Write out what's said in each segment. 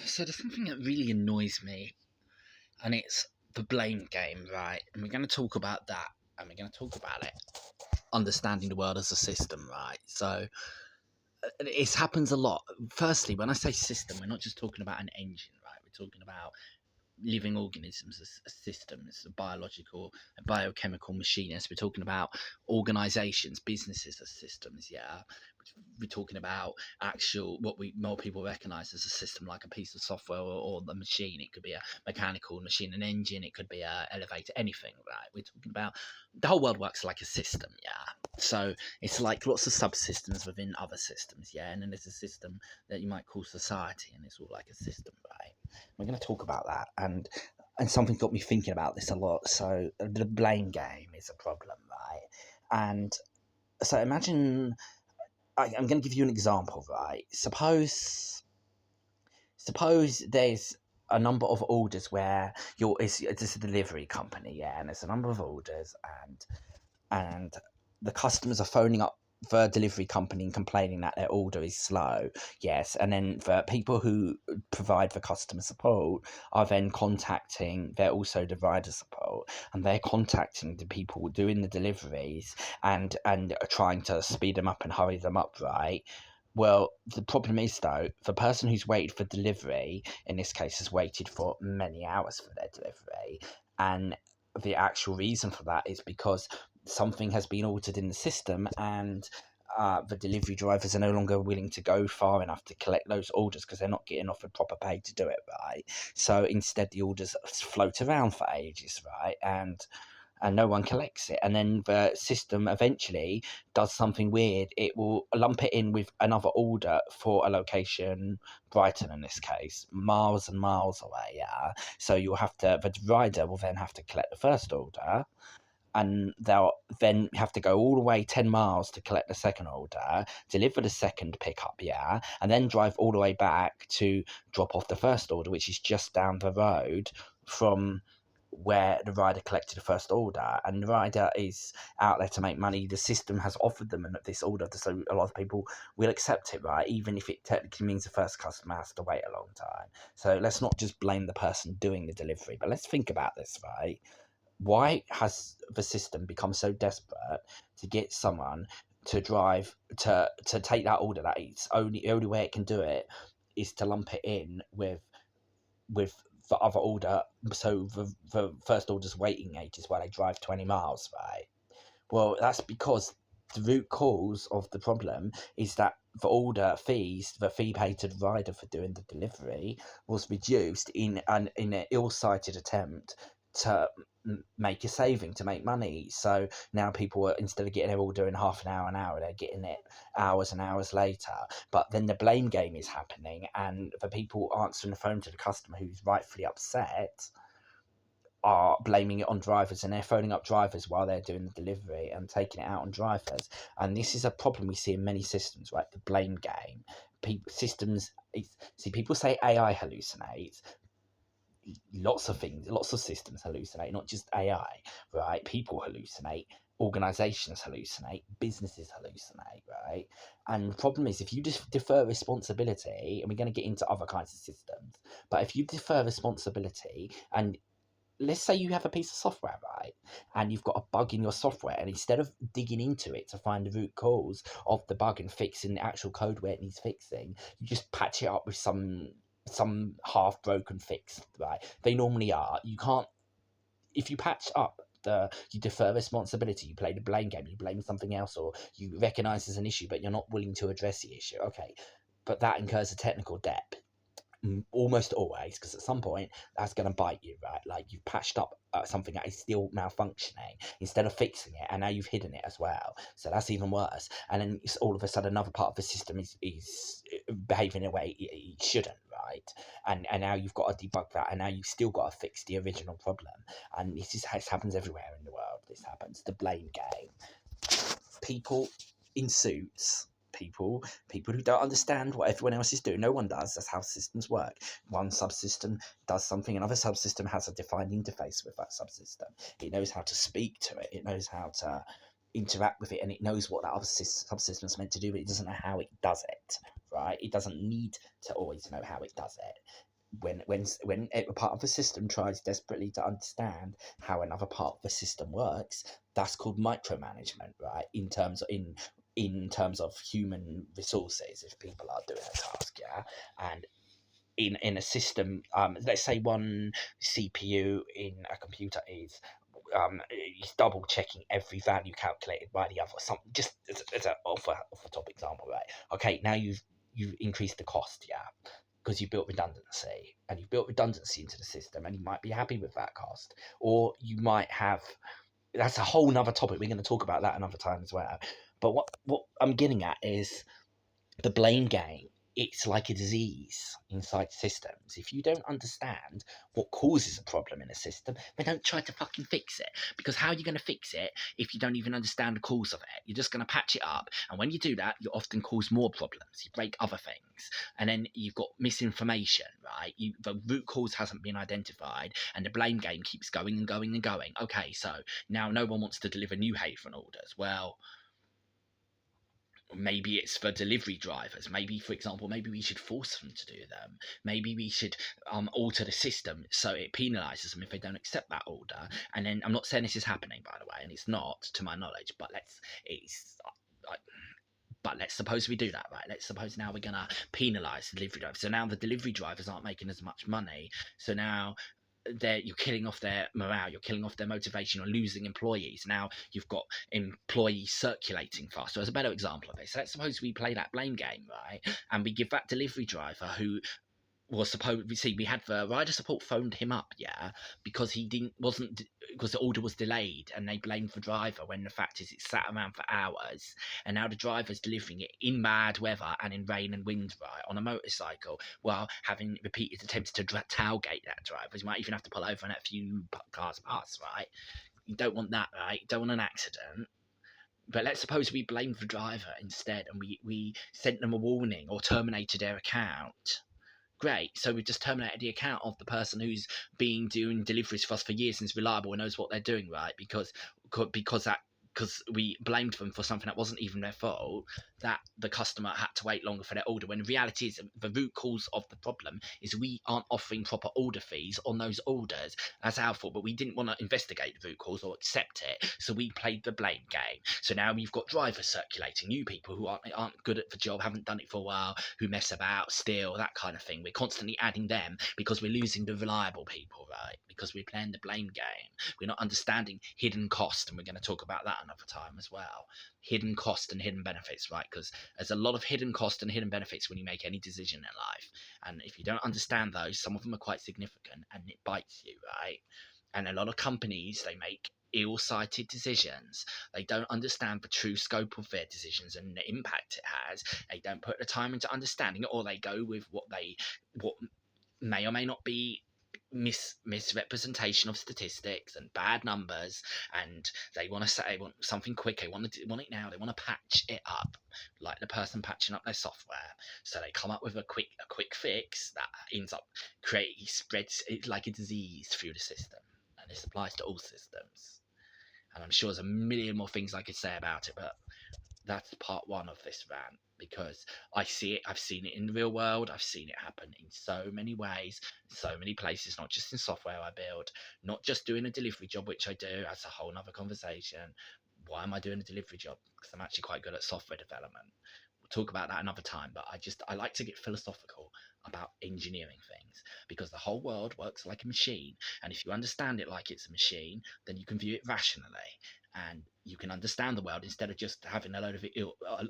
So there's something that really annoys me, and it's the blame game, right? And we're going to talk about that, and we're going to talk about it, understanding the world as a system, right? So it happens a lot. Firstly, when I say system, we're not just talking about an engine, right? We're talking about living organisms as systems, a biological, a biochemical machinists. We're talking about organizations, businesses as systems. Yeah, we're talking about actual what we more people recognize as a system, like a piece of software or the machine. It could be a mechanical machine, an engine. It could be a elevator, anything. Right? We're talking about the whole world works like a system. Yeah. So it's like lots of subsystems within other systems. Yeah, and then there's a system that you might call society, and it's all like a system, right? We're going to talk about that, and something got me thinking about this a lot. So the blame game is a problem, right? And so imagine I'm going to give you an example, right? Suppose there's a number of orders where it's a delivery company, yeah, and there's a number of orders, and the customers are phoning up the delivery company and complaining that their order is slow. Yes, and then the people who provide the customer support are then contacting. They're also the rider support, and they're contacting the people doing the deliveries and are trying to speed them up and hurry them up. Right. Well, the problem is though, the person who's waited for delivery in this case has waited for many hours for their delivery, and the actual reason for that is because something has been altered in the system, and the delivery drivers are no longer willing to go far enough to collect those orders because they're not getting offered proper pay to do it, right? So instead, the orders float around for ages, right? And no one collects it. And then the system eventually does something weird. It will lump it in with another order for a location, Brighton in this case, miles and miles away. Yeah. So the rider will then have to collect the first order, and they'll then have to go all the way 10 miles to collect the second order, deliver the second pickup, yeah, and then drive all the way back to drop off the first order, which is just down the road from where the rider collected the first order. And the rider is out there to make money. The system has offered them this order, so a lot of people will accept it, right? Even if it technically means the first customer has to wait a long time. So let's not just blame the person doing the delivery, but let's think about this, right? Why has the system become so desperate to get someone to drive to take that order that it's only way it can do it is to lump it in with the other order, so the first order's waiting ages while they drive 20 miles, right? Well, that's because the root cause of the problem is that the fee paid to the rider for doing the delivery, was reduced in an ill-sighted attempt to make a saving, to make money. So now people are, instead of getting their order in half an hour, they're getting it hours and hours later. But then the blame game is happening, and the people answering the phone to the customer who's rightfully upset are blaming it on drivers, and they're phoning up drivers while they're doing the delivery and taking it out on drivers. And this is a problem we see in many systems, right? The blame game. People say AI hallucinates. Lots of things, lots of systems hallucinate, not just AI, right? People hallucinate, organizations hallucinate, businesses hallucinate, right? And the problem is, if you just defer responsibility, and we're going to get into other kinds of systems, but if you defer responsibility, and let's say you have a piece of software, right, and you've got a bug in your software, and instead of digging into it to find the root cause of the bug and fixing the actual code where it needs fixing, you just patch it up with some half broken fix, right? They normally are. You can't, if you patch up you defer responsibility, you play the blame game, you blame something else, or you recognize there's an issue but you're not willing to address the issue, okay, but that incurs a technical debt almost always, because at some point that's going to bite you, right? Like, you've patched up something that is still malfunctioning instead of fixing it, and now you've hidden it as well, so that's even worse. And then all of a sudden another part of the system is behaving in a way it shouldn't, right? And now you've got to debug that, and now you've still got to fix the original problem. And this happens everywhere in the world. This happens, the blame game. People in suits, people who don't understand what everyone else is doing. No one does. That's how systems work. One subsystem does something, another subsystem has a defined interface with that subsystem. It knows how to speak to it. It knows how to interact with it, and it knows what that other subsystem is meant to do, but it doesn't know how it does it, right? It doesn't need to always know how it does it. When a part of the system tries desperately to understand how another part of the system works, that's called micromanagement, right? In terms of human resources, if people are doing a task, yeah, and in a system, let's say one CPU in a computer is double checking every value calculated by the other. Some just as a off the top example, right? Okay, now you've increased the cost, yeah, because you built redundancy, and you built redundancy into the system, and you might be happy with that cost, or you might have. That's a whole nother topic. We're going to talk about that another time as well. But what I'm getting at is the blame game. It's like a disease inside systems. If you don't understand what causes a problem in a system, then don't try to fucking fix it. Because how are you going to fix it if you don't even understand the cause of it? You're just going to patch it up. And when you do that, you often cause more problems. You break other things. And then you've got misinformation, right? The root cause hasn't been identified, and the blame game keeps going and going and going. Okay, so now no one wants to deliver new Haven orders. Well, maybe it's for delivery drivers. Maybe, for example, maybe we should force them to do them. Maybe we should alter the system so it penalises them if they don't accept that order. And then I'm not saying this is happening, by the way, and it's not to my knowledge. But let's suppose we do that, right? Let's suppose now we're gonna penalise the delivery drivers. So now the delivery drivers aren't making as much money. So now you're killing off their morale, you're killing off their motivation, you're losing employees. Now you've got employees circulating faster. As a better example of this, so let's suppose we play that blame game, right? And we give that delivery driver who was supposed we see we had the rider support phoned him up, yeah, because he didn't wasn't because the order was delayed, and they blamed the driver when the fact is it sat around for hours, and now the driver's delivering it in bad weather and in rain and wind, right, on a motorcycle, while having repeated attempts to tailgate that driver. You might even have to pull over and let a few cars pass, right? You don't want that, right? You don't want an accident. But let's suppose we blamed the driver instead, and we sent them a warning or terminated their account. Great. So we've just terminated the account of the person who's been doing deliveries for us for years and is reliable and knows what they're doing, right? Because we blamed them for something that wasn't even their fault, that the customer had to wait longer for their order. When the reality is the root cause of the problem is we aren't offering proper order fees on those orders. That's our fault, but we didn't want to investigate the root cause or accept it, so we played the blame game. So now we've got drivers circulating, new people who aren't good at the job, haven't done it for a while, who mess about, steal, that kind of thing. We're constantly adding them because we're losing the reliable people, right? Because we're playing the blame game. We're not understanding hidden cost, and we're going to talk about that another time as well. Hidden cost and hidden benefits, right? Because there's a lot of hidden cost and hidden benefits when you make any decision in life. And if you don't understand those, some of them are quite significant and it bites you, right? And a lot of companies, they make ill-sighted decisions. They don't understand the true scope of their decisions and the impact it has. They don't put the time into understanding it, or they go with what may or may not be misrepresentation of statistics and bad numbers, and they want to say they want something quick, they want it now, they want to patch it up like the person patching up their software. So they come up with a quick fix that ends up creating spreads it like a disease through the system, and this applies to all systems. And I'm sure there's a million more things I could say about it, but that's part one of this rant, because I see it, I've seen it in the real world, I've seen it happen in so many ways, so many places, not just in software I build, not just doing a delivery job, which I do, that's a whole nother conversation. Why am I doing a delivery job? Because I'm actually quite good at software development. We'll talk about that another time, but I like to get philosophical about engineering things, because the whole world works like a machine, and if you understand it like it's a machine, then you can view it rationally, and you can understand the world instead of just having a load of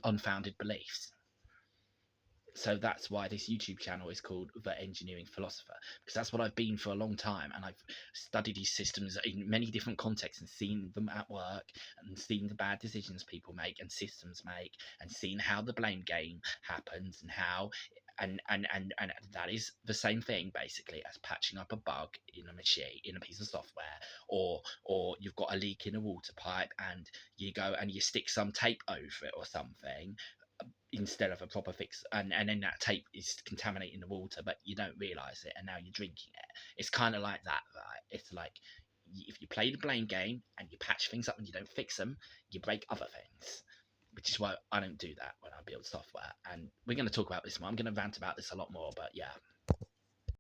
unfounded beliefs. So that's why this YouTube channel is called The Engineering Philosopher, because that's what I've been for a long time, and I've studied these systems in many different contexts and seen them at work and seen the bad decisions people make and systems make, and seen how the blame game happens and how and that is the same thing basically as patching up a bug in a machine, in a piece of software, or you've got a leak in a water pipe and you go and you stick some tape over it or something instead of a proper fix, and then that tape is contaminating the water, but you don't realize it, and now you're drinking it. It's kind of like that, right? It's like if you play the blame game and you patch things up and you don't fix them, you break other things. Which is why I don't do that when I build software. And we're going to talk about this more. I'm going to rant about this a lot more, but yeah.